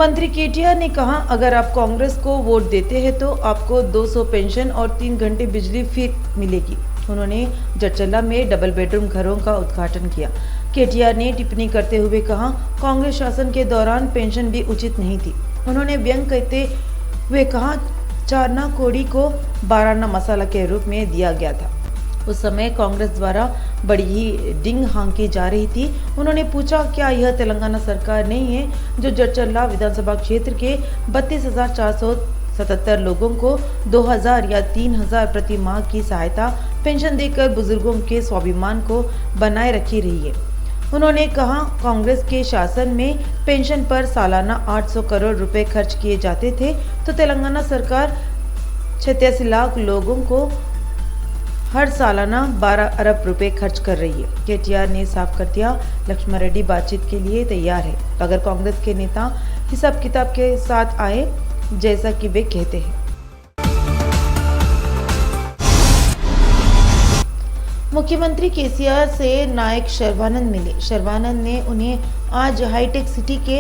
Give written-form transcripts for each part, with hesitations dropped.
मंत्री केटीआर ने कहा, अगर आप कांग्रेस को वोट देते हैं तो आपको 200 पेंशन और 3 घंटे बिजली फ्री मिलेगी। उन्होंने जटचल्ला में डबल बेडरूम घरों का उद्घाटन किया। केटीआर ने टिप्पणी करते हुए कहा, कांग्रेस शासन के दौरान पेंशन भी उचित नहीं थी। उन्होंने व्यंग करते हुए कहा, चारना कोड़ी को 12 मसाला के रूप में दिया गया था। उस समय कांग्रेस द्वारा बड़ी ही डिंग हांकी जा रही थी। उन्होंने पूछा, क्या यह तेलंगाना सरकार नहीं है जो जटचल्ला विधानसभा क्षेत्र के 32,477 लोगों को 2,000 या 3,000 प्रति माह की सहायता पेंशन देकर बुजुर्गों के स्वाभिमान को बनाए रखी रही है। उन्होंने कहा, कांग्रेस के शासन में पेंशन पर सालाना 800 करोड़ रुपए खर्च किए जाते थे, तो तेलंगाना सरकार 86 लाख लोगों को हर सालाना 12 अरब रुपए खर्च कर रही है। केटीआर ने साफ कर दिया, लक्ष्मण रेड्डी बातचीत के लिए तैयार है, अगर कांग्रेस के नेता हिसाब किताब के साथ आए, जैसा कि वे कहते हैं। मुख्यमंत्री केसीआर से नायक शर्वानंद मिले। शर्वानंद ने उन्हें आज हाईटेक सिटी के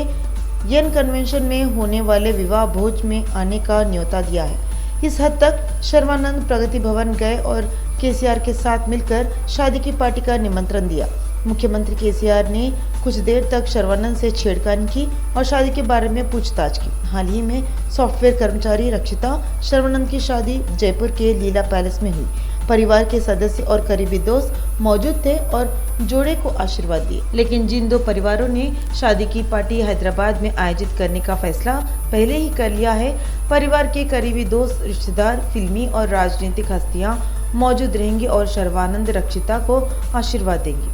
यन कन्वेंशन में होने वाले विवाह भोज में आने का न्योता दिया है। इस हद तक शर्वानंद प्रगति भवन गए और केसीआर के साथ मिलकर शादी की पार्टी का निमंत्रण दिया। मुख्यमंत्री केसीआर ने कुछ देर तक शर्वानंद से छेड़खानी की और शादी के बारे में पूछताछ की। हाल ही में सॉफ्टवेयर कर्मचारी रक्षिता शर्वानंद की शादी जयपुर के लीला पैलेस में हुई। परिवार के सदस्य और करीबी दोस्त मौजूद थे और जोड़े को आशीर्वाद दिए, लेकिन जिन दो परिवारों ने शादी की पार्टी हैदराबाद में आयोजित करने का फैसला पहले ही कर लिया है, परिवार के करीबी दोस्त, रिश्तेदार, फिल्मी और राजनीतिक हस्तियां मौजूद रहेंगी और शर्वानंद रक्षिता को आशीर्वाद देंगी।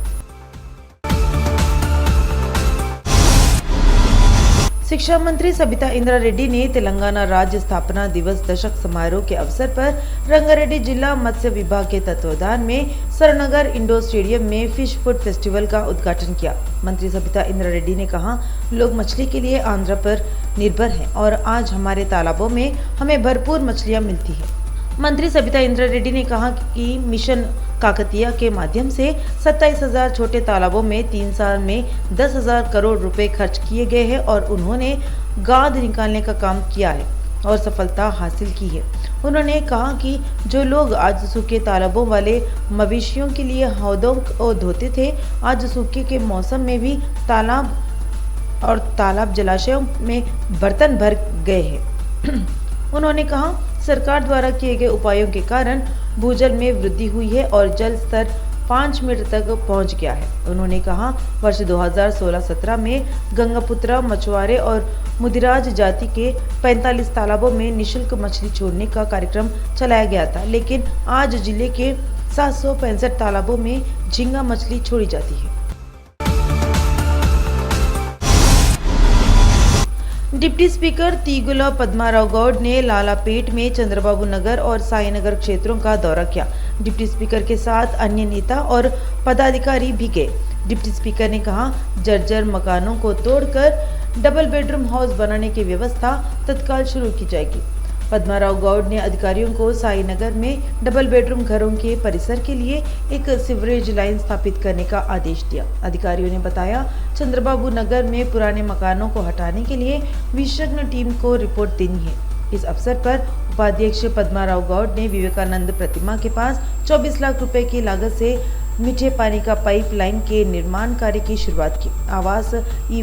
शिक्षा मंत्री सबिता इंद्रा रेड्डी ने तेलंगाना राज्य स्थापना दिवस दशक समारोह के अवसर पर रंगारेड्डी जिला मत्स्य विभाग के तत्वावधान में सरनगर इंडोर स्टेडियम में फिश फूड फेस्टिवल का उद्घाटन किया। मंत्री सबिता इंद्रा रेड्डी ने कहा, लोग मछली के लिए आंध्र पर निर्भर हैं और आज हमारे तालाबों में हमें भरपूर मछलियां मिलती है। मंत्री सबिता इंद्रा रेड्डी ने कहा कि मिशन काकतीय के माध्यम से 27,000 छोटे तालाबों में 3 साल में 10,000 करोड़ रुपए खर्च किए गए हैं और उन्होंने गाद निकालने का काम किया है और सफलता हासिल की है। उन्होंने कहा कि जो लोग आज सूखे तालाबों वाले मवेशियों के लिए हौदों को धोते थे, आज सूखे के मौसम में भी तालाब जलाशयों में बर्तन भर गए हैं। उन्होंने कहा, सरकार द्वारा किए गए उपायों के कारण भूजल में वृद्धि हुई है और जल स्तर 5 मीटर तक पहुंच गया है। उन्होंने कहा, वर्ष 2016-17 में गंगापुत्रा, मछुआरे और मुदिराज जाति के 45 तालाबों में निःशुल्क मछली छोड़ने का कार्यक्रम चलाया गया था, लेकिन आज जिले के 765 तालाबों में झींगा मछली छोड़ी जाती है। डिप्टी स्पीकर तीगुला पद्माराव गौड़ ने लालापेट में चंद्रबाबू नगर और साई नगर क्षेत्रों का दौरा किया। डिप्टी स्पीकर के साथ अन्य नेता और पदाधिकारी भी गए। डिप्टी स्पीकर ने कहा, जर्जर मकानों को तोड़कर डबल बेडरूम हाउस बनाने की व्यवस्था तत्काल शुरू की जाएगी। पद्माराव गौड़ ने अधिकारियों को साई नगर में डबल बेडरूम घरों के परिसर के लिए एक सीवरेज लाइन स्थापित करने का आदेश दिया। अधिकारियों ने बताया, चंद्रबाबू नगर में पुराने मकानों को हटाने के लिए विशेषज्ञ टीम को रिपोर्ट देनी है। इस अवसर पर उपाध्यक्ष पद्माराव गौड़ ने विवेकानंद प्रतिमा के पास 24 लाख रुपए की लागत से मीठे पानी का पाइपलाइन के निर्माण कार्य की शुरुआत की। आवास ई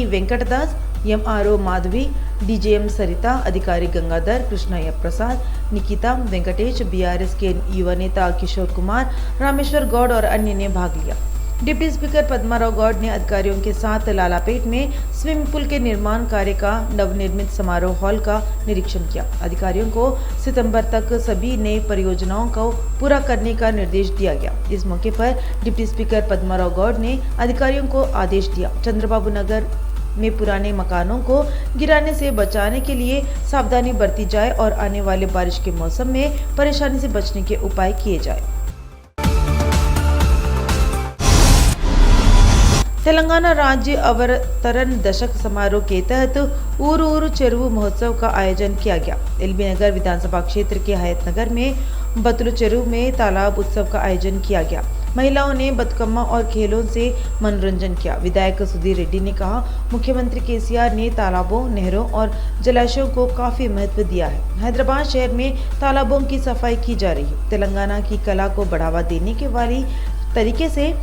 वेंकटदास, MRO माधवी, DGM सरिता, अधिकारी गंगाधर, कृष्णయ్య प्रसाद, निकिता, वेंकटेश, BRS के युवा नेता किशोर कुमार, रामेश्वर गौड़ और अन्य ने भाग लिया। डिप्टी स्पीकर पद्माराव गौड़ ने अधिकारियों के साथ लालापेट में स्विमिंग पूल के निर्माण कार्य का नवनिर्मित समारोह हॉल का निरीक्षण किया। अधिकारियों को सितंबर तक सभी नई परियोजनाओं को पूरा करने का निर्देश दिया गया। इस मौके पर डिप्टी स्पीकर पद्माराव गौड़ ने अधिकारियों को आदेश दिया, चंद्रबाबू नगर में पुराने मकानों को गिराने से बचाने के लिए सावधानी बरती जाए और आने वाले बारिश के मौसम में परेशानी से बचने के उपाय किए जाए। तेलंगाना राज्य अवतरण दशक समारोह के तहत ऊरू ऊरू चेरुवु महोत्सव का आयोजन किया गया। एलबी नगर विधानसभा क्षेत्र के हयात नगर में बतलू चेरुव में तालाब उत्सव का आयोजन किया गया। महिलाओं ने बतकम्मा और खेलों से मनोरंजन किया। विधायक सुधीर रेड्डी ने कहा, मुख्यमंत्री केसीआर ने तालाबों, नहरों और जलाशयों को काफी महत्व दिया है। हैदराबाद शहर में तालाबों की सफाई की जा रही है। तेलंगाना की कला को बढ़ावा देने के वाली तरीके से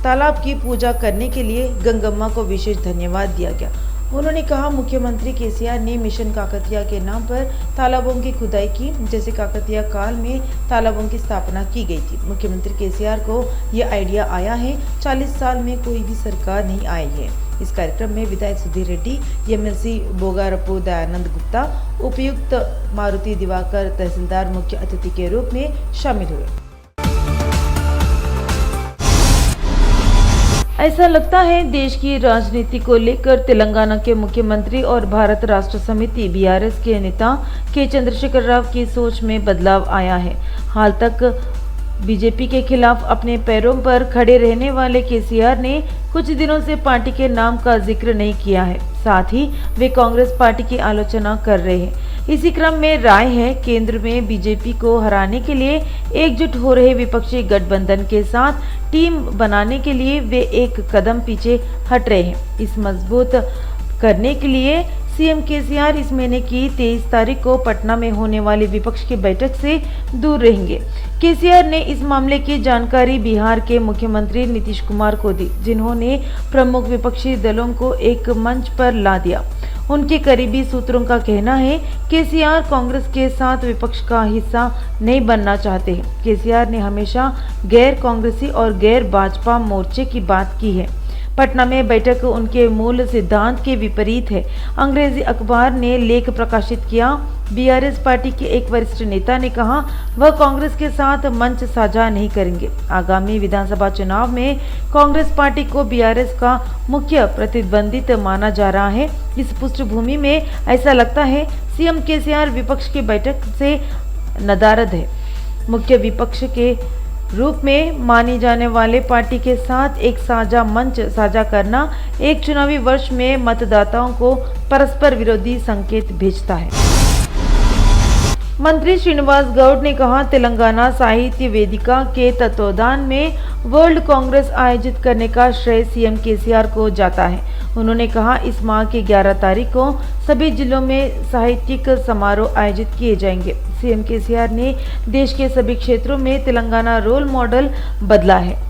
तालाब की पूजा करने के लिए गंगम्मा को विशेष धन्यवाद दिया गया। उन्होंने कहा, मुख्यमंत्री केसीआर ने मिशन काकतिया के नाम पर तालाबों की खुदाई की। जैसे काकतिया काल में तालाबों की स्थापना की गई थी। मुख्यमंत्री केसीआर को यह आइडिया आया है। 40 साल में कोई भी सरकार नहीं आई है। इस कार्यक्रम में विधायक सुधीर रेड्डी, एमएलसी बोगारप्पू दयानंद गुप्ता, उपायुक्त मारुति दिवाकर, तहसीलदार मुख्य अतिथि के रूप में शामिल हुए। ऐसा लगता है देश की राजनीति को लेकर तेलंगाना के मुख्यमंत्री और भारत राष्ट्र समिति बीआरएस के नेता के चंद्रशेखर राव की सोच में बदलाव आया है। हाल तक बीजेपी के खिलाफ अपने पैरों पर खड़े रहने वाले केसीआर ने कुछ दिनों से पार्टी के नाम का जिक्र नहीं किया है। साथ ही वे कांग्रेस पार्टी की आलोचना कर रहे हैं। इसी क्रम में राय है, केंद्र में बीजेपी को हराने के लिए एकजुट हो रहे विपक्षी गठबंधन के साथ टीम बनाने के लिए वे एक कदम पीछे हट रहे हैं। इस मजबूत करने के लिए सीएम केसीआर इस महीने की 23 तारीख को पटना में होने वाली विपक्ष की बैठक से दूर रहेंगे। केसीआर ने इस मामले की जानकारी बिहार के मुख्यमंत्री नीतीश कुमार को दी, जिन्होंने प्रमुख विपक्षी दलों को एक मंच पर ला दिया। उनके करीबी सूत्रों का कहना है, केसीआर कांग्रेस के साथ विपक्ष का हिस्सा नहीं बनना चाहते हैं। केसीआर ने हमेशा गैर कांग्रेसी और गैर भाजपा मोर्चे की बात की है। पटना में बैठक उनके मूल सिद्धांत के विपरीत है। अंग्रेजी अखबार ने लेख प्रकाशित किया। बीआरएस पार्टी के एक वरिष्ठ नेता ने कहा, वह कांग्रेस के साथ मंच साझा नहीं करेंगे। आगामी विधानसभा चुनाव में कांग्रेस पार्टी को बीआरएस का मुख्य प्रतिद्वंदित माना जा रहा है। इस पृष्ठभूमि में ऐसा लगता है सीएम केसीआर विपक्ष की बैठक से नदारद है। मुख्य विपक्ष के रूप में मानी जाने वाले पार्टी के साथ एक साझा मंच साझा करना एक चुनावी वर्ष में मतदाताओं को परस्पर विरोधी संकेत भेजता है। मंत्री श्रीनिवास गौड़ ने कहा, तेलंगाना साहित्य वेदिका के तत्वावधान में वर्ल्ड कांग्रेस आयोजित करने का श्रेय सीएम केसीआर को जाता है। उन्होंने कहा, इस माह की 11 तारीख को सभी जिलों में साहित्यिक समारोह आयोजित किए जाएंगे। सीएम केसीआर ने देश के सभी क्षेत्रों में तेलंगाना रोल मॉडल बदला है।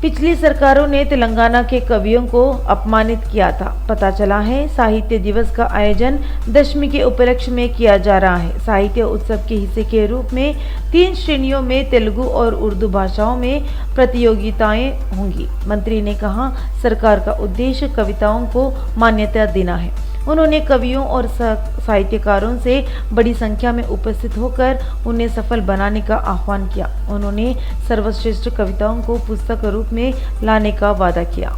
पिछली सरकारों ने तेलंगाना के कवियों को अपमानित किया था। पता चला है साहित्य दिवस का आयोजन दशमी के उपलक्ष्य में किया जा रहा है। साहित्य उत्सव के हिस्से के रूप में 3 श्रेणियों में तेलुगु और उर्दू भाषाओं में प्रतियोगिताएं होंगी। मंत्री ने कहा, सरकार का उद्देश्य कविताओं को मान्यता देना है। उन्होंने कवियों और साहित्यकारों से बड़ी संख्या में उपस्थित होकर उन्हें सफल बनाने का आह्वान किया। उन्होंने सर्वश्रेष्ठ कविताओं को पुस्तक रूप में लाने का वादा किया।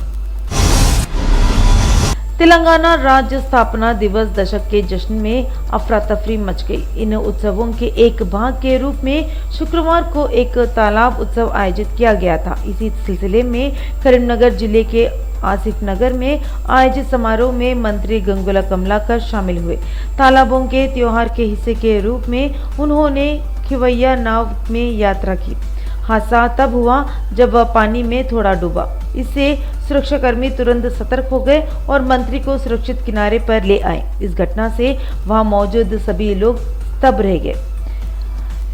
तेलंगाना राज्य स्थापना दिवस दशक के जश्न में अफरा तफरी मच गई। इन उत्सवों के एक भाग के रूप में शुक्रवार को एक तालाब उत्सव आयोजित किया गया था। इसी सिलसिले में करीमनगर जिले के आसिफ नगर में आयोजित समारोह में मंत्री गंगुला कमलाकर शामिल हुए। तालाबों के त्योहार के हिस्से के रूप में उन्होंने खिवैया नाव में यात्रा की। हादसा तब हुआ जब वह पानी में थोड़ा डूबा। इससे सुरक्षाकर्मी तुरंत सतर्क हो गए और मंत्री को सुरक्षित किनारे पर ले आए। इस घटना से वहां मौजूद सभी लोग स्तब्ध रह गए।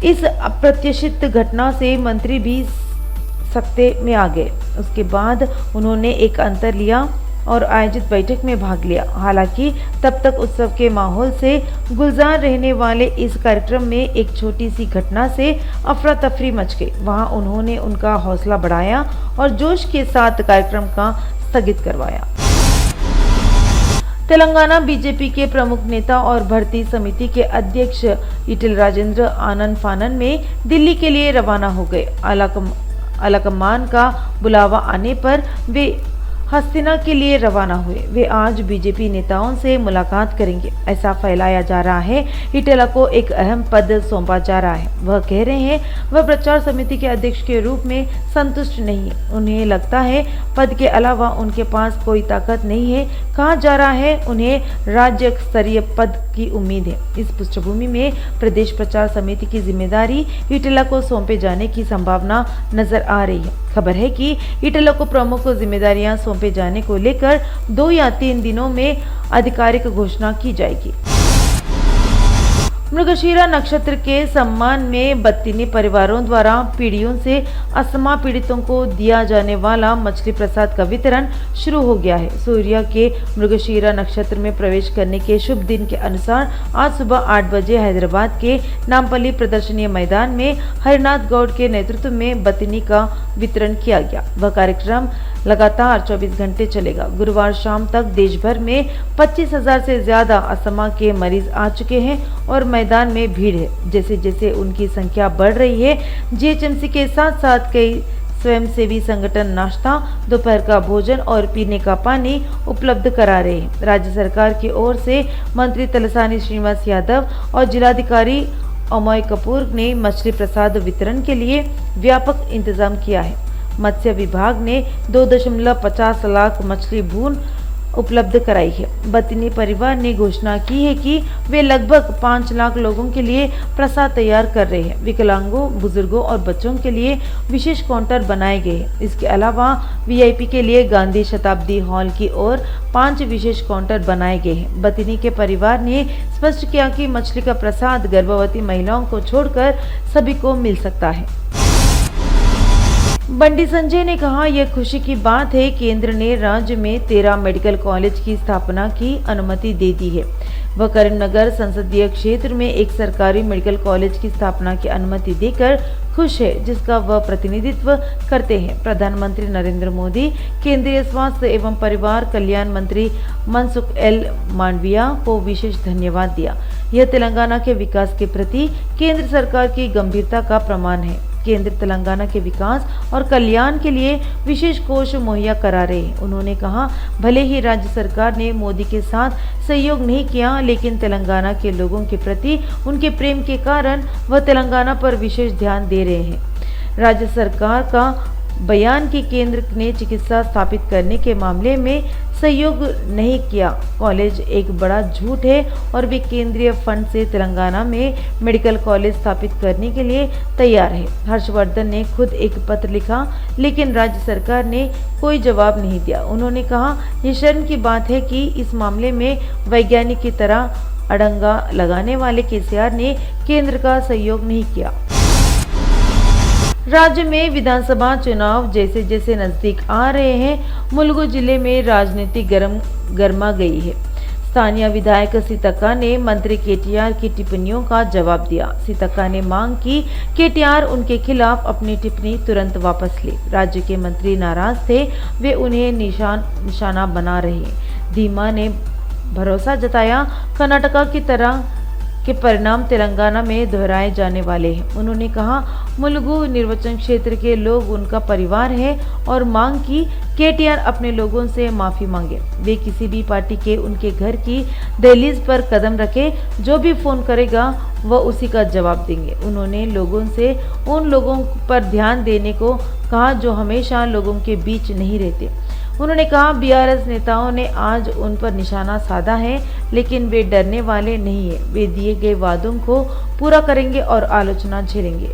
इस अप्रत्याशित घटना से मंत्री भी सकते में आ गए। उसके बाद उन्होंने एक अंतर लिया और आयोजित बैठक में भाग लिया। हालांकि तब तक उत्सव के माहौल से गुलजार रहने वाले इस कार्यक्रम में एक छोटी सी घटना से अफरा तफरी मच गई। वहां उन्होंने उनका हौसला बढ़ाया और जोश के साथ कार्यक्रम का स्थगित करवाया। तेलंगाना बीजेपी के प्रमुख नेता और भर्ती समिति के अध्यक्ष ईटेल राजेंद्र आनंद फानन में दिल्ली के लिए रवाना हो गए। आलाकमान का बुलावा आने पर वे हस्तिना के लिए रवाना हुए। वे आज बीजेपी नेताओं से मुलाकात करेंगे। ऐसा फैलाया जा रहा है इटेला को एक अहम पद सौंपा जा रहा है। वह कह रहे हैं वह प्रचार समिति के अध्यक्ष के रूप में संतुष्ट नहीं है। उन्हें लगता है पद के अलावा उनके पास कोई ताकत नहीं है। कहा जा रहा है उन्हें राज्य स्तरीय पद की उम्मीद है। इस पृष्ठभूमि में प्रदेश प्रचार समिति की जिम्मेदारी इटेला को सौंपे जाने की संभावना नजर आ रही है। खबर है कि इटेला को प्रमुख जिम्मेदारियां सौंपे जाने को लेकर 2 या 3 दिनों में आधिकारिक घोषणा की जाएगी। मृगशीरा नक्षत्र के सम्मान में बत्तीनी परिवारों द्वारा पीढ़ियों से अस्थमा पीड़ितों को दिया जाने वाला मछली प्रसाद का वितरण शुरू हो गया है। सूर्य के मृगशीरा नक्षत्र में प्रवेश करने के शुभ दिन के अनुसार आज सुबह 8 बजे हैदराबाद के नामपल्ली प्रदर्शनी मैदान में हरिनाथ गौड़ के नेतृत्व में बत्तीनी का वितरण किया गया। वह कार्यक्रम लगातार 24 घंटे चलेगा। गुरुवार शाम तक देश भर में 25,000 से ज्यादा अस्थमा के मरीज आ चुके हैं और मैदान में भीड़ है। जैसे जैसे उनकी संख्या बढ़ रही है, जीएचएमसी के साथ साथ कई स्वयंसेवी संगठन नाश्ता, दोपहर का भोजन और पीने का पानी उपलब्ध करा रहे हैं। राज्य सरकार की ओर से मंत्री तलसानी श्रीनिवास यादव और जिलाधिकारी अमोय कपूर ने मछली प्रसाद वितरण के लिए व्यापक इंतजाम किया है। मत्स्य विभाग ने 2.50 लाख मछली भून उपलब्ध कराई है। बत्तीनी परिवार ने घोषणा की है कि वे लगभग 5 लाख लोगों के लिए प्रसाद तैयार कर रहे हैं। विकलांगों, बुजुर्गों और बच्चों के लिए विशेष काउंटर बनाए गए हैं। इसके अलावा वीआईपी के लिए गांधी शताब्दी हॉल की ओर 5 विशेष काउंटर बनाए गए हैं। बत्तीनी के परिवार ने स्पष्ट किया कि मछली का प्रसाद गर्भवती महिलाओं को छोड़कर सभी को मिल सकता है। बंडी संजय ने कहा, यह खुशी की बात है केंद्र ने राज्य में 13 मेडिकल कॉलेज की स्थापना की अनुमति दे दी है। वह करीमनगर संसदीय क्षेत्र में एक सरकारी मेडिकल कॉलेज की स्थापना की अनुमति देकर खुश है, जिसका वह प्रतिनिधित्व करते हैं। प्रधानमंत्री नरेंद्र मोदी, केंद्रीय स्वास्थ्य एवं परिवार कल्याण मंत्री मनसुख एल मांडविया को विशेष धन्यवाद दिया। यह तेलंगाना के विकास के प्रति केंद्र सरकार की गंभीरता का प्रमाण है। केंद्र तेलंगाना के विकास और कल्याण के लिए विशेष कोष मुहैया करा रहे हैं। उन्होंने कहा, भले ही राज्य सरकार ने मोदी के साथ सहयोग नहीं किया, लेकिन तेलंगाना के लोगों के प्रति उनके प्रेम के कारण वह तेलंगाना पर विशेष ध्यान दे रहे हैं। राज्य सरकार का बयान कि केंद्र ने चिकित्सा स्थापित करने के मामले में सहयोग नहीं किया, कॉलेज एक बड़ा झूठ है और वे केंद्रीय फंड से तेलंगाना में मेडिकल कॉलेज स्थापित करने के लिए तैयार है। हर्षवर्धन ने खुद एक पत्र लिखा, लेकिन राज्य सरकार ने कोई जवाब नहीं दिया। उन्होंने कहा, यह शर्म की बात है कि इस मामले में वैज्ञानिक की तरह अड़ंगा लगाने वाले केसीआर ने केंद्र का सहयोग नहीं किया। राज्य में विधानसभा चुनाव जैसे जैसे नजदीक आ रहे हैं, मुलुगु जिले में राजनीति गर्मा गई है। स्थानीय विधायक सीतक्का ने मंत्री केटीआर की टिप्पणियों का जवाब दिया। सीतक्का ने मांग की केटीआर उनके खिलाफ अपनी टिप्पणी तुरंत वापस ले। राज्य के मंत्री नाराज थे, वे उन्हें निशाना बना रहे। धीमा ने भरोसा जताया, कर्नाटका की तरह के परिणाम तेलंगाना में दोहराए जाने वाले हैं। उन्होंने कहा, मुलुगु निर्वाचन क्षेत्र के लोग उनका परिवार है और मांग की केटीआर अपने लोगों से माफी मांगे। वे किसी भी पार्टी के उनके घर की दहलीज पर कदम रखे, जो भी फोन करेगा वह उसी का जवाब देंगे। उन्होंने लोगों से उन लोगों पर ध्यान देने को कहा जो हमेशा लोगों के बीच नहीं रहते। उन्होंने कहा, बीआरएस नेताओं ने आज उन पर निशाना साधा है, लेकिन वे डरने वाले नहीं है। वे दिए गए वादों को पूरा करेंगे और आलोचना झेलेंगे।